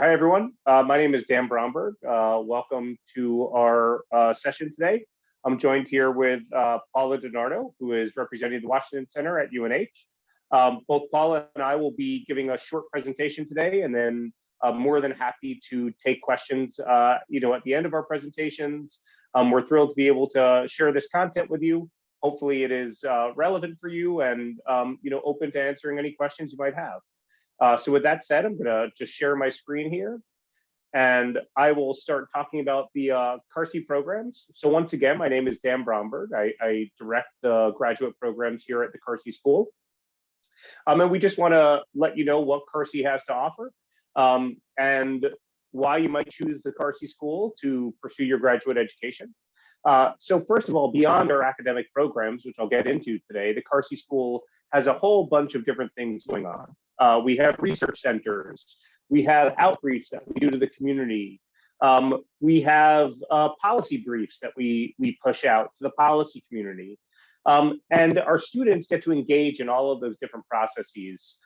Hi, everyone. My name is Dan Bromberg. Welcome to our session today. I'm joined here with Paula DiNardo, who is representing the Washington Center at UNH. Both Paula and I will be giving a short presentation today, and then more than happy to take questions at the end of our presentations. We're thrilled to be able to share this content with you. Hopefully it is relevant for you and open to answering any questions you might have. So with that said, I'm going to just share my screen here, and I will start talking about the Carsey programs. So once again, my name is Dan Bromberg. I direct the graduate programs here at the Carsey School. And we just want to let you know what Carsey has to offer and why you might choose the Carsey School to pursue your graduate education. So first of all, beyond our academic programs, which I'll get into today, the Carsey School has a whole bunch of different things going on. We have research centers, we have outreach that we do to the community, we have policy briefs that we push out to the policy community, and our students get to engage in all of those different processes,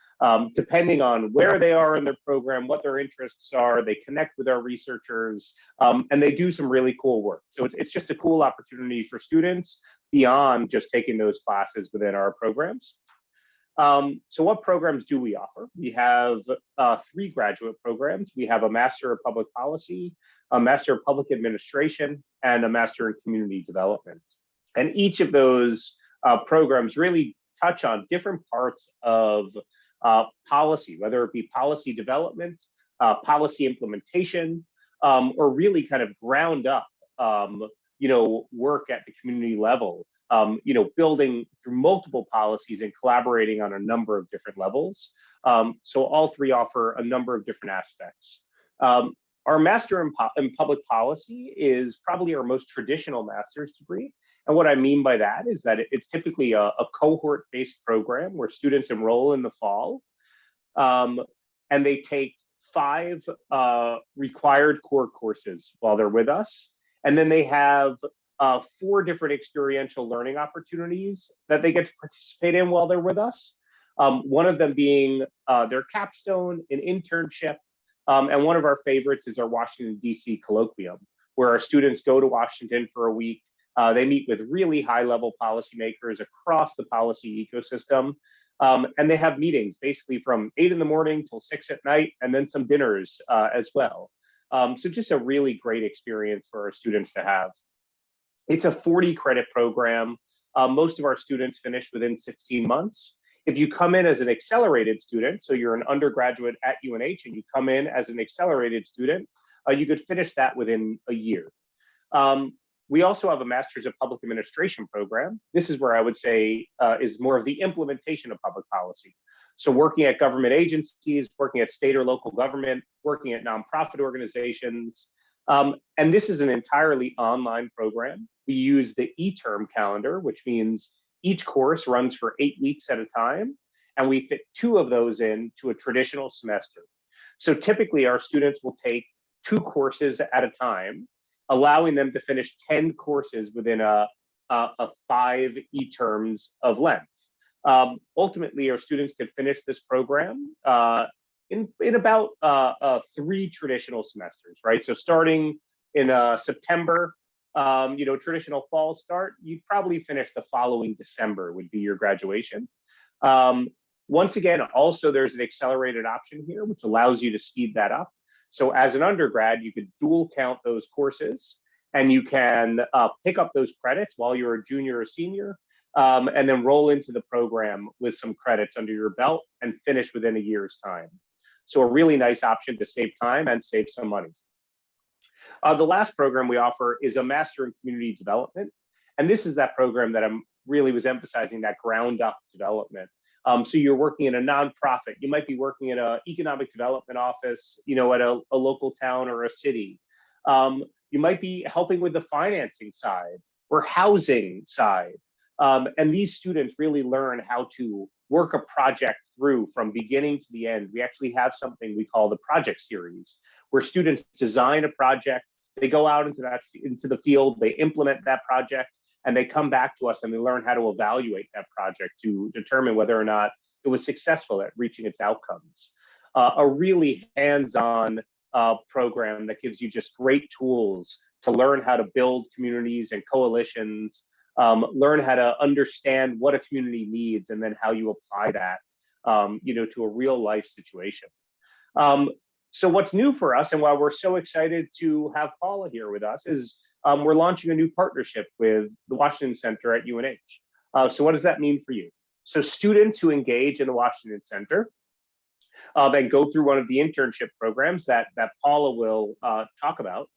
depending on where they are in their program, what their interests are. They connect with our researchers, and they do some really cool work. So it's just a cool opportunity for students beyond just taking those classes within our programs. So what programs do we offer? We have 3 graduate programs. We have a Master of Public Policy, a Master of Public Administration, and a Master in Community Development. And each of those programs really touch on different parts of policy, whether it be policy development, policy implementation, or really kind of ground up, work at the community level. Building through multiple policies and collaborating on a number of different levels. So all 3 offer a number of different aspects. Our Master in Public Policy is probably our most traditional master's degree. And what I mean by that is that it's typically a cohort-based program where students enroll in the fall, and they take 5 required core courses while they're with us. And then they have 4 different experiential learning opportunities that they get to participate in while they're with us. One of them being their capstone, an internship, and one of our favorites is our Washington, D.C. colloquium, where our students go to Washington for a week. They meet with really high-level policymakers across the policy ecosystem, and they have meetings basically from 8 in the morning till 6 at night, and then some dinners as well. So just a really great experience for our students to have. It's a 40-credit program. Most of our students finish within 16 months. If you come in as an accelerated student, so you're an undergraduate at UNH and you come in as an accelerated student, you could finish that within a year. We also have a Master's of Public Administration program. This is where I would say is more of the implementation of public policy. So working at government agencies, working at state or local government, working at nonprofit organizations. And this is an entirely online program. We use the e-term calendar, which means each course runs for 8 weeks at a time, and we fit 2 of those into a traditional semester. So typically our students will take 2 courses at a time, allowing them to finish 10 courses within a 5 e-terms of length. Ultimately, our students could finish this program in about 3 traditional semesters, right? So starting in September, traditional fall start, you'd probably finish the following December would be your graduation. Once again, also there's an accelerated option here, which allows you to speed that up. So as an undergrad, you could dual count those courses, and you can pick up those credits while you're a junior or senior, and then roll into the program with some credits under your belt and finish within a year's time. So a really nice option to save time and save some money. The last program we offer is a Master in Community Development. And this is that program that I'm really was emphasizing, that ground up development. So you're working in a nonprofit. You might be working in an economic development office, at a local town or a city. You might be helping with the financing side or housing side. And these students really learn how to work a project through from beginning to the end. We actually have something we call the project series, where students design a project, they go out into the field, they implement that project, and they come back to us and they learn how to evaluate that project to determine whether or not it was successful at reaching its outcomes. A really hands-on program that gives you just great tools to learn how to build communities and coalitions, learn how to understand what a community needs, and then how you apply that, to a real life situation. So what's new for us, and why we're so excited to have Paula here with us, is we're launching a new partnership with the Washington Center at UNH. So what does that mean for you? So students who engage in the Washington Center and go through one of the internship programs that Paula will talk about.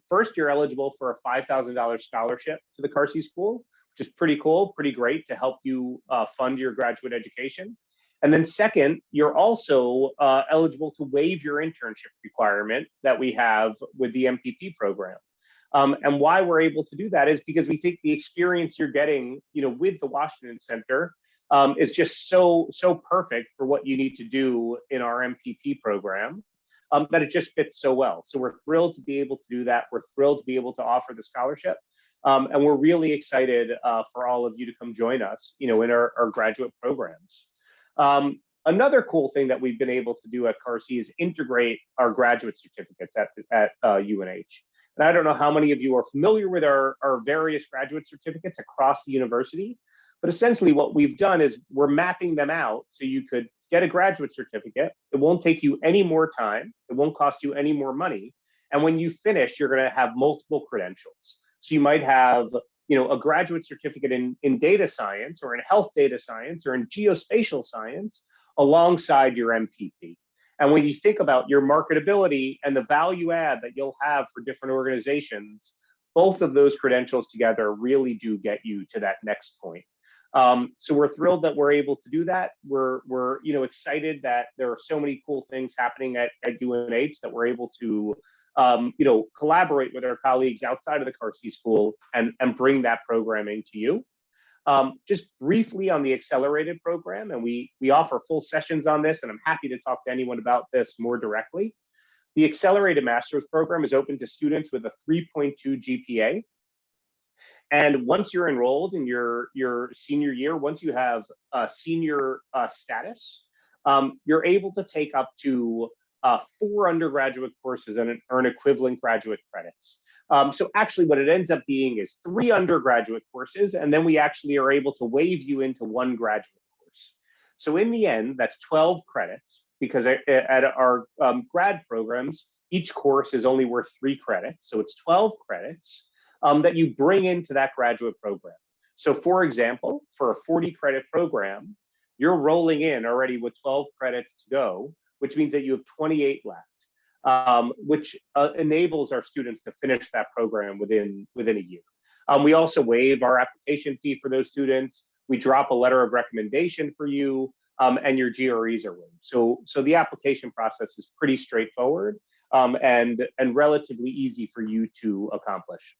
First, you're eligible for a $5,000 scholarship to the Carsey School, which is pretty cool, pretty great to help you fund your graduate education. And then second, you're also eligible to waive your internship requirement that we have with the MPP program. And why we're able to do that is because we think the experience you're getting, with the Washington Center is just so perfect for what you need to do in our MPP program, that it just fits so well. So we're thrilled to be able to do that. We're thrilled to be able to offer the scholarship. And we're really excited for all of you to come join us, in our graduate programs. Another cool thing that we've been able to do at Carsey is integrate our graduate certificates at UNH. And I don't know how many of you are familiar with our various graduate certificates across the university, but essentially what we've done is we're mapping them out so you could get a graduate certificate. It won't take you any more time. It won't cost you any more money. And when you finish, you're going to have multiple credentials. So you might have, a graduate certificate in data science or in health data science or in geospatial science alongside your MPP. And when you think about your marketability and the value add that you'll have for different organizations, both of those credentials together really do get you to that next point. So we're thrilled that we're able to do that. We're excited that there are so many cool things happening at UNH that we're able to collaborate with our colleagues outside of the Carsey School and bring that programming to you. Just briefly on the accelerated program, and we offer full sessions on this, and I'm happy to talk to anyone about this more directly. The accelerated master's program is open to students with a 3.2 GPA. And once you're enrolled in your senior year, once you have senior status, you're able to take up to 4 undergraduate courses and earn equivalent graduate credits. So actually what it ends up being is 3 undergraduate courses, and then we actually are able to waive you into 1 graduate course. So in the end, that's 12 credits, because at our grad programs, each course is only worth 3 credits. So it's 12 credits that you bring into that graduate program. So for example, for a 40 credit program, you're rolling in already with 12 credits to go, which means that you have 28 left, which enables our students to finish that program within a year. We also waive our application fee for those students. We drop a letter of recommendation for you, and your GREs are waived. So the application process is pretty straightforward and relatively easy for you to accomplish.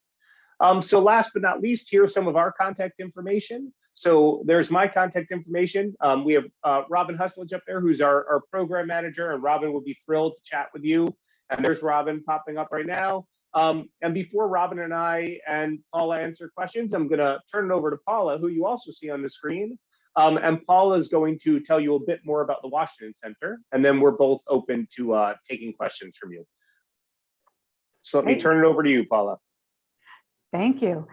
So last but not least, here's some of our contact information. So there's my contact information. We have Robin Husledge up there, who's our program manager, and Robin will be thrilled to chat with you. And there's Robin popping up right now. And before Robin and I and Paula answer questions, I'm going to turn it over to Paula, who you also see on the screen. And Paula is going to tell you a bit more about the Washington Center, and then we're both open to taking questions from you. So let me turn it over to you, Paula. Thank you.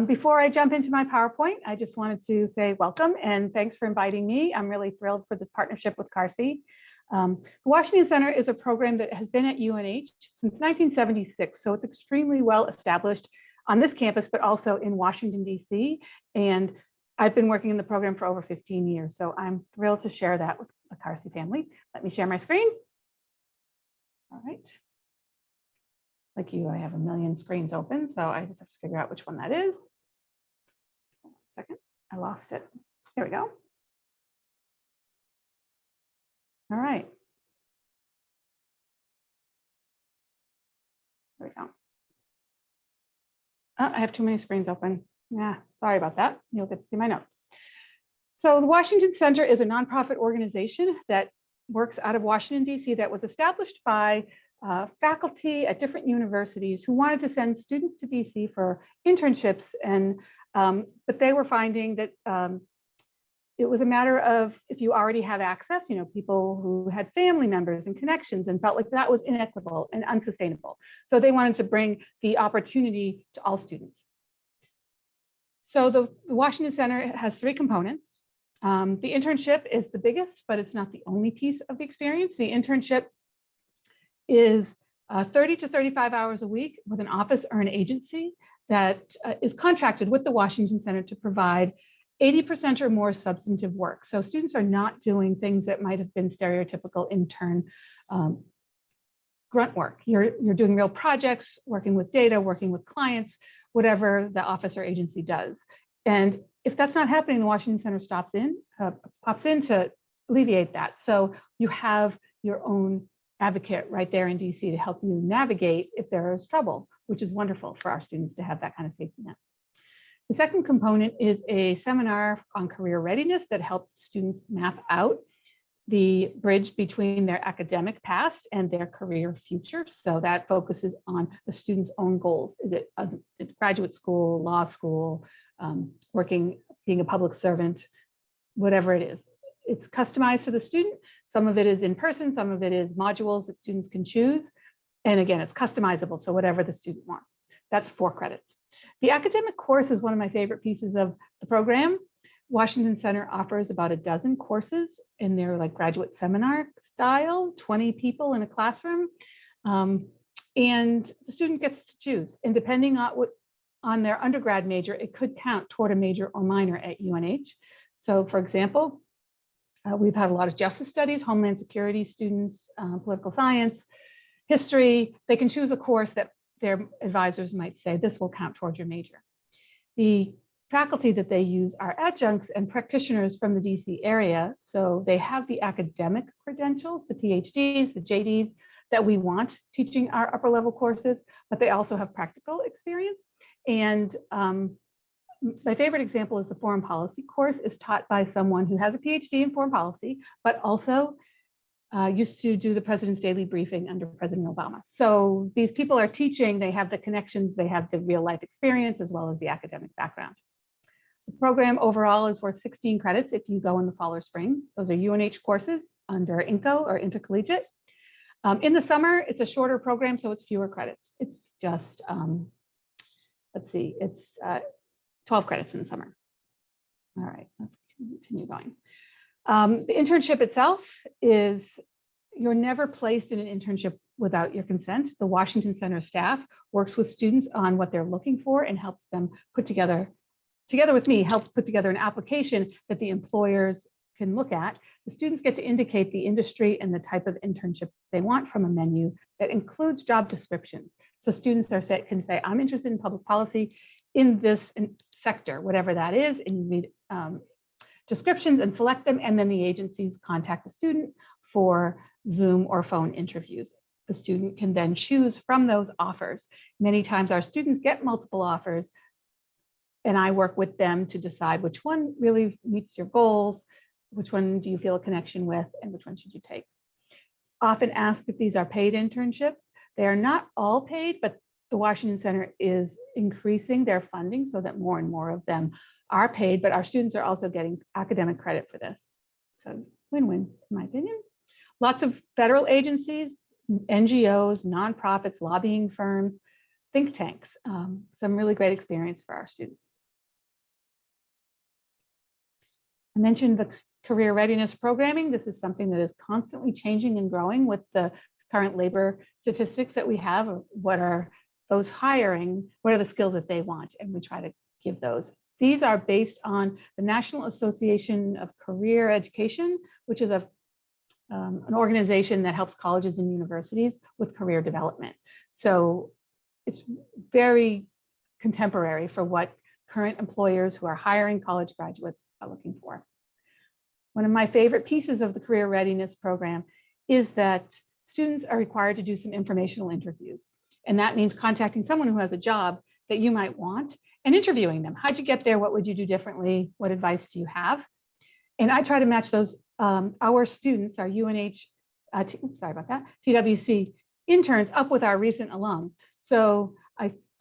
Before I jump into my PowerPoint, I just wanted to say welcome and thanks for inviting me. I'm really thrilled for this partnership with Carsey. The Washington Center is a program that has been at UNH since 1976, so it's extremely well established on this campus, but also in Washington, D.C. And I've been working in the program for over 15 years, so I'm thrilled to share that with the Carsey family. Let me share my screen. All right. Like you, I have a million screens open, so I just have to figure out which one that is. Hold on a second, I lost it. Here we go. All right. There we go. Oh, I have too many screens open. Yeah, sorry about that. You'll get to see my notes. So the Washington Center is a nonprofit organization that works out of Washington, D.C. that was established by faculty at different universities who wanted to send students to DC for internships, and but they were finding that it was a matter of if you already have access, people who had family members and connections and felt like that was inequitable and unsustainable. So they wanted to bring the opportunity to all students. So the Washington Center has 3 components. The internship is the biggest, but it's not the only piece of the experience. The internship is 30 to 35 hours a week with an office or an agency that is contracted with the Washington Center to provide 80% or more substantive work. So students are not doing things that might have been stereotypical intern grunt work. You're doing real projects, working with data, working with clients, whatever the office or agency does. And if that's not happening, the Washington Center pops in to alleviate that. So you have your own advocate right there in DC to help you navigate if there is trouble, which is wonderful for our students to have that kind of safety net. The second component is a seminar on career readiness that helps students map out the bridge between their academic past and their career future. So that focuses on the student's own goals. Is it a graduate school, law school, being a public servant, whatever it is. It's customized to the student. Some of it is in person, some of it is modules that students can choose. And again, it's customizable, so whatever the student wants. That's 4 credits. The academic course is one of my favorite pieces of the program. Washington Center offers about a dozen courses in their graduate seminar style, 20 people in a classroom. And the student gets to choose. And depending on their undergrad major, it could count toward a major or minor at UNH. So for example, we've had a lot of justice studies, homeland security students, political science, history. They can choose a course that their advisors might say, this will count towards your major. The faculty that they use are adjuncts and practitioners from the DC area. So they have the academic credentials, the PhDs, the JDs that we want teaching our upper level courses, but they also have practical experience. And my favorite example is the foreign policy course is taught by someone who has a PhD in foreign policy, but also used to do the president's daily briefing under President Obama. So these people are teaching, they have the connections, they have the real life experience as well as the academic background. The program overall is worth 16 credits if you go in the fall or spring. Those are UNH courses under INCO or intercollegiate. In the summer, it's a shorter program, so it's fewer credits. It's just, let's see, it's 12 credits in the summer. All right, let's continue going. The internship itself is, you're never placed in an internship without your consent. The Washington Center staff works with students on what they're looking for and helps them put together with me, help put together an application that the employers can look at. The students get to indicate the industry and the type of internship they want from a menu that includes job descriptions. So students can say, I'm interested in public policy in this sector, whatever that is, and you read descriptions and select them, and then the agencies contact the student for Zoom or phone interviews. The student can then choose from those offers. Many times our students get multiple offers, and I work with them to decide which one really meets your goals, which one do you feel a connection with, and which one should you take. Often asked if these are paid internships. They are not all paid, but the Washington Center is increasing their funding so that more and more of them are paid, but our students are also getting academic credit for this. So win-win, in my opinion. Lots of federal agencies, NGOs, nonprofits, lobbying firms, think tanks, some really great experience for our students. I mentioned the career readiness programming. This is something that is constantly changing and growing with the current labor statistics that we have. Of what are those hiring, what are the skills that they want? And we try to give those. These are based on the National Association of Career Education, which is an organization that helps colleges and universities with career development. So it's very contemporary for what current employers who are hiring college graduates are looking for. One of my favorite pieces of the career readiness program is that students are required to do some informational interviews. And that means contacting someone who has a job that you might want and interviewing them. How'd you get there? What would you do differently? What advice do you have? And I try to match those, our students, our UNH, TWC interns up with our recent alums. So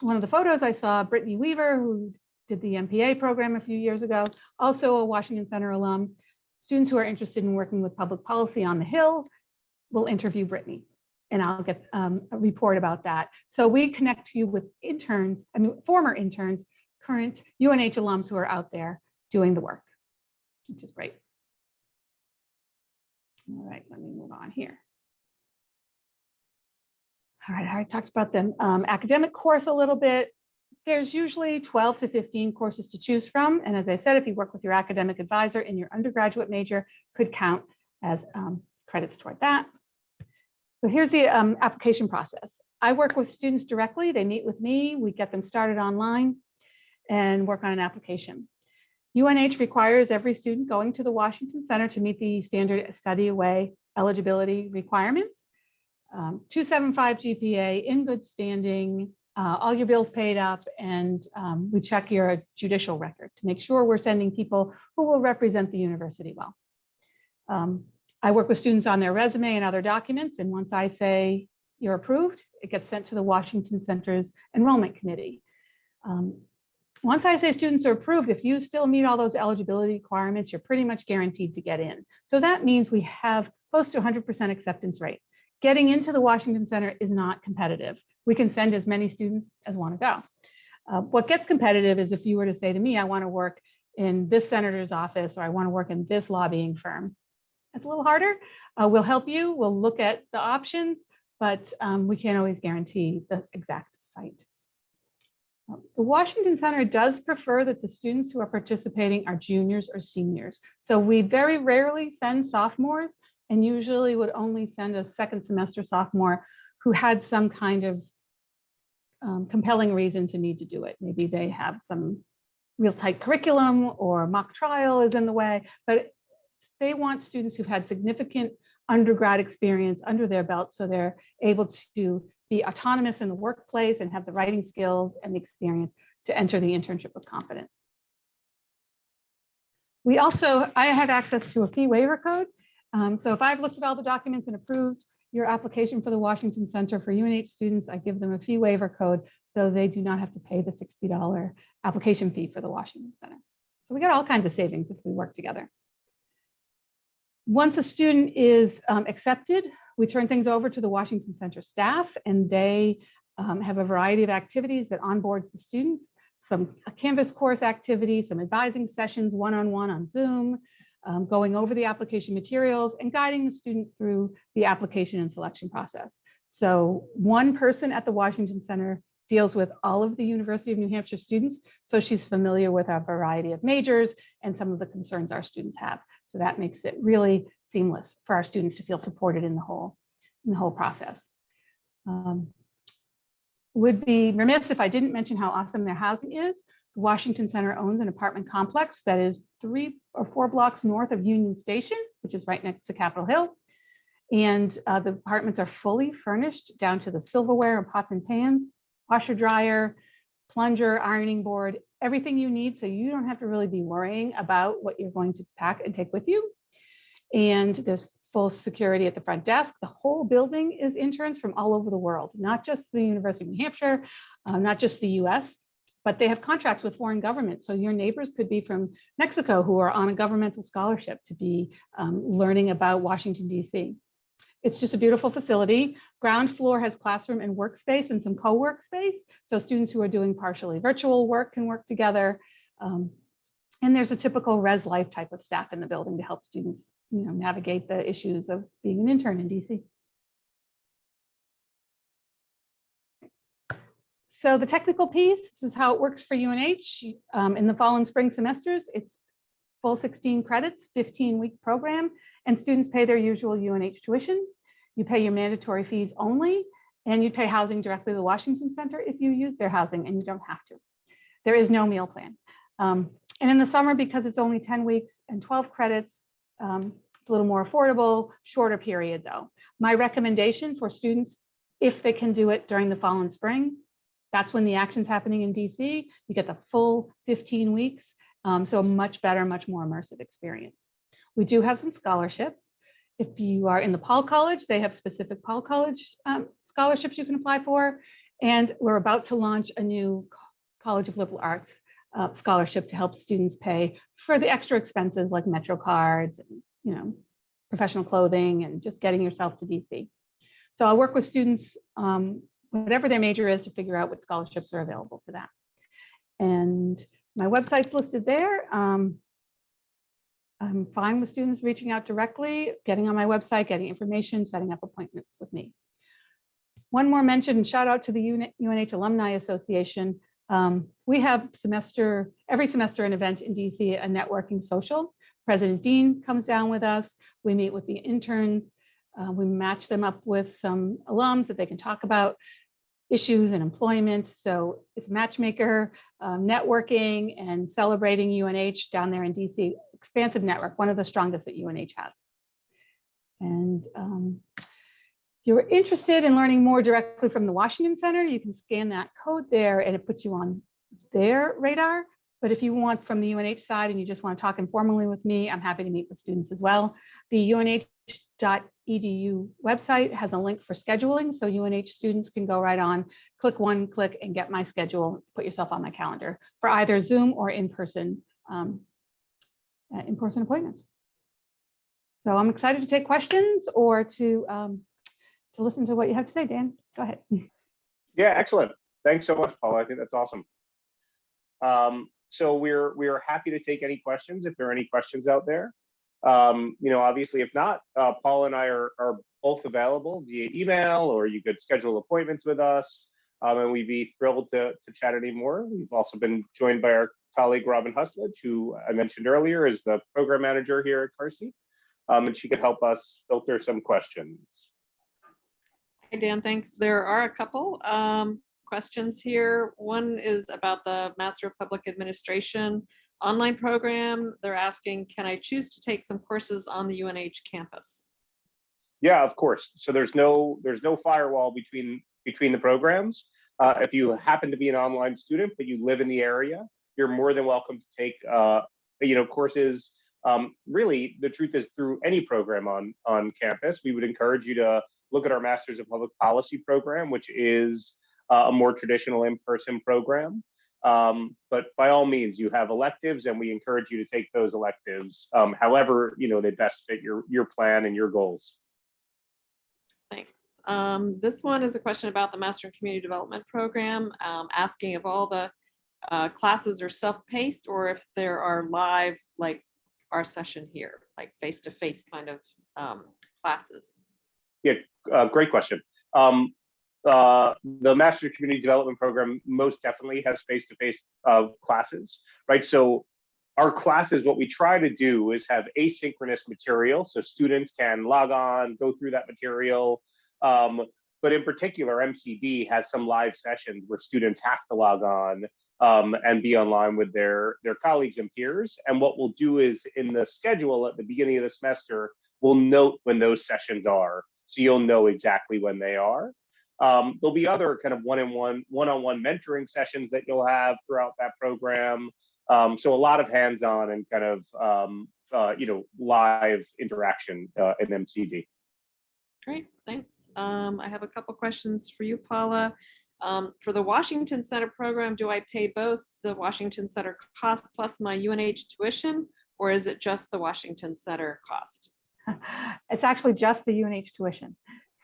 one of the photos I saw, Brittany Weaver, who did the MPA program a few years ago, also a Washington Center alum. Students who are interested in working with public policy on the Hill will interview Brittany, and I'll get a report about that. So we connect you with interns, former interns, current UNH alums who are out there doing the work, which is great. All right, let me move on here. All right, I already talked about the academic course a little bit. There's usually 12 to 15 courses to choose from. And as I said, if you work with your academic advisor in your undergraduate major, could count as credits toward that. So here's the application process. I work with students directly. They meet with me. We get them started online and work on an application. UNH requires every student going to the Washington Center to meet the standard study away eligibility requirements. 275 GPA, in good standing, all your bills paid up, and we check your judicial record to make sure we're sending people who will represent the university well. I work with students on their resume and other documents, and once I say you're approved, it gets sent to the Washington Center's enrollment committee. Once I say students are approved, if you still meet all those eligibility requirements, you're pretty much guaranteed to get in. So that means we have close to 100% acceptance rate. Getting into the Washington Center is not competitive. We can send as many students as want to go. What gets competitive is if you were to say to me, I want to work in this senator's office, or I want to work in this lobbying firm. It's a little harder. We'll help you. We'll look at the options, but we can't always guarantee the exact site. The Washington Center does prefer that the students who are participating are juniors or seniors. So we very rarely send sophomores, and usually would only send a second semester sophomore who had some kind of compelling reason to need to do it. Maybe they have some real tight curriculum or mock trial is in the way, but they want students who've had significant undergrad experience under their belt so they're able to be autonomous in the workplace and have the writing skills and the experience to enter the internship with confidence. I have access to a fee waiver code. So if I've looked at all the documents and approved your application for the Washington Center for UNH students, I give them a fee waiver code so they do not have to pay the $60 application fee for the Washington Center. So we got all kinds of savings if we work together. Once a student is accepted, we turn things over to the Washington Center staff, and they have a variety of activities that onboards the students, a Canvas course activity, some advising sessions, one-on-one on Zoom, going over the application materials and guiding the student through the application and selection process. So one person at the Washington Center deals with all of the University of New Hampshire students, so she's familiar with a variety of majors and some of the concerns our students have. So that makes it really seamless for our students to feel supported in the whole process. Would be remiss if I didn't mention how awesome their housing is. The Washington Center owns an apartment complex that is 3 or 4 blocks north of Union Station, which is right next to Capitol Hill. And the apartments are fully furnished down to the silverware and pots and pans, washer, dryer, plunger, ironing board, everything you need. So you don't have to really be worrying about what you're going to pack and take with you. And there's full security at the front desk. The whole building is interns from all over the world, not just the University of New Hampshire, not just the US, but they have contracts with foreign governments. So your neighbors could be from Mexico who are on a governmental scholarship to be learning about Washington, DC. It's just a beautiful facility. Ground floor has classroom and workspace and some co-work space. So students who are doing partially virtual work can work together. And there's a typical res life type of staff in the building to help students navigate the issues of being an intern in DC. So the technical piece, this is how it works for UNH. In the fall and spring semesters, it's full 16 credits, 15-week program, and students pay their usual UNH tuition. You pay your mandatory fees only, and you pay housing directly to the Washington Center if you use their housing, and you don't have to. There is no meal plan. And in the summer, because it's only 10 weeks and 12 credits, a little more affordable, shorter period though. My recommendation for students, if they can do it during the fall and spring, that's when the action's happening in DC. You get the full 15 weeks. So a much better, much more immersive experience. We do have some scholarships. If you are in the Paul College, they have specific Paul College scholarships you can apply for. And we're about to launch a new College of Liberal Arts scholarship to help students pay for the extra expenses like Metro cards, professional clothing, and just getting yourself to DC. So I'll work with students, whatever their major is, to figure out what scholarships are available to them. And my website's listed there. I'm fine with students reaching out directly, getting on my website, getting information, setting up appointments with me. One more mention, shout out to the UNH Alumni Association. We have every semester an event in DC, a networking social. President Dean comes down with us. We meet with the interns. We match them up with some alums that they can talk about issues and employment. So it's matchmaker, networking, and celebrating UNH down there in DC. Expansive network, one of the strongest that UNH has. And if you're interested in learning more directly from the Washington Center, you can scan that code there and it puts you on their radar. But if you want from the UNH side and you just want to talk informally with me, I'm happy to meet with students as well. The UNH.edu website has a link for scheduling. So UNH students can go right on, click and get my schedule, put yourself on my calendar for either Zoom or in-person appointments. So I'm excited to take questions or to listen to what you have to say, Dan. Go ahead. Yeah, excellent. Thanks so much, Paula. I think that's awesome. So we're happy to take any questions if there are any questions out there. Obviously, if not, Paula and I are both available via email, or you could schedule appointments with us, and we'd be thrilled to chat anymore. We've also been joined by our colleague Robin Husledge, who I mentioned earlier is the program manager here at Carsey, and she could help us filter some questions. Hey, Dan, thanks. There are a couple questions here. One is about the Master of Public Administration online program. They're asking, can I choose to take some courses on the UNH campus? Yeah, of course. So there's no firewall between the programs. If you happen to be an online student, but you live in the area, you're more than welcome to take courses. Really, the truth is, through any program on campus, we would encourage you to look at our Masters of Public Policy program, which is a more traditional in-person program. But by all means, you have electives, and we encourage you to take those electives however they best fit your plan and your goals. Thanks. This one is a question about the Master in Community Development program, asking if all the classes are self-paced or if there are live, like our session here, like face-to-face kind of classes. Yeah, great question. The Master Community Development Program most definitely has face-to-face classes, right? So our classes, what we try to do is have asynchronous material, so students can log on, go through that material. But in particular, MCD has some live sessions where students have to log on and be online with their colleagues and peers. And what we'll do is, in the schedule at the beginning of the semester, we'll note when those sessions are, so you'll know exactly when they are. There'll be other kind of one-on-one mentoring sessions that you'll have throughout that program. So a lot of hands-on and kind of live interaction in MCD. Great, thanks. I have a couple questions for you, Paula. For the Washington Center program, do I pay both the Washington Center cost plus my UNH tuition, or is it just the Washington Center cost? It's actually just the UNH tuition.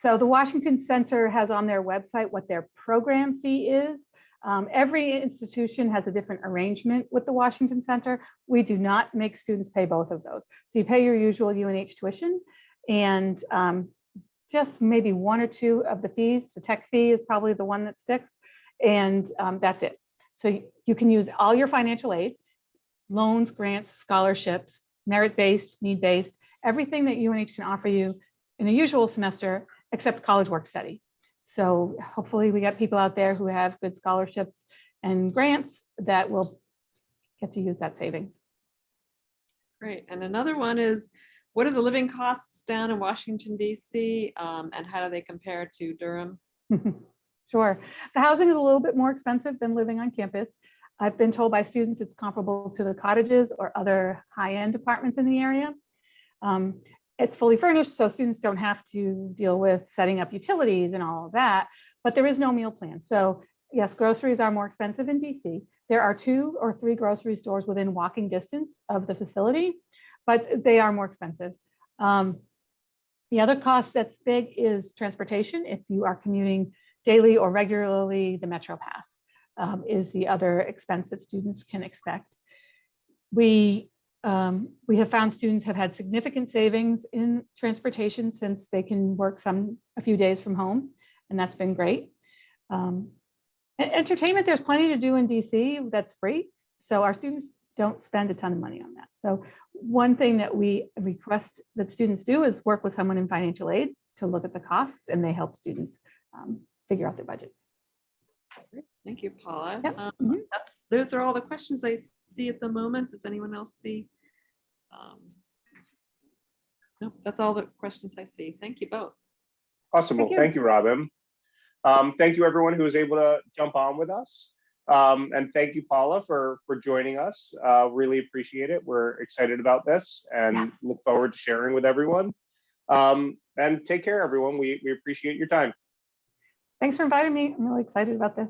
So the Washington Center has on their website what their program fee is. Every institution has a different arrangement with the Washington Center. We do not make students pay both of those. So you pay your usual UNH tuition, and just maybe one or two of the fees. The tech fee is probably the one that sticks, and that's it. So you can use all your financial aid, loans, grants, scholarships, merit-based, need-based, everything that UNH can offer you in a usual semester, except college work study. So hopefully we get people out there who have good scholarships and grants that will get to use that savings. Great. And another one is, what are the living costs down in Washington, D.C., and how do they compare to Durham? Sure. The housing is a little bit more expensive than living on campus. I've been told by students it's comparable to the cottages or other high-end apartments in the area. It's fully furnished, so students don't have to deal with setting up utilities and all of that, but there is no meal plan. So Yes, groceries are more expensive in DC. There are 2 or 3 grocery stores within walking distance of the facility, but they are more expensive. The other cost that's big is transportation. If you are commuting daily or regularly, the Metro Pass is the other expense that students can expect. We have found students have had significant savings in transportation since they can work a few days from home, and that's been great. Entertainment, there's plenty to do in DC that's free, so our students don't spend a ton of money on that. So one thing that we request that students do is work with someone in financial aid to look at the costs, and they help students figure out their budgets. Thank you, Paula. Yep. Those are all the questions I see at the moment. Does anyone else see? No, that's all the questions I see. Thank you both. Awesome. Well, thank you, Robin. Thank you, everyone who was able to jump on with us. And thank you, Paula, for joining us. Really appreciate it. We're excited about this and look forward to sharing with everyone. And take care, everyone. We appreciate your time. Thanks for inviting me. I'm really excited about this.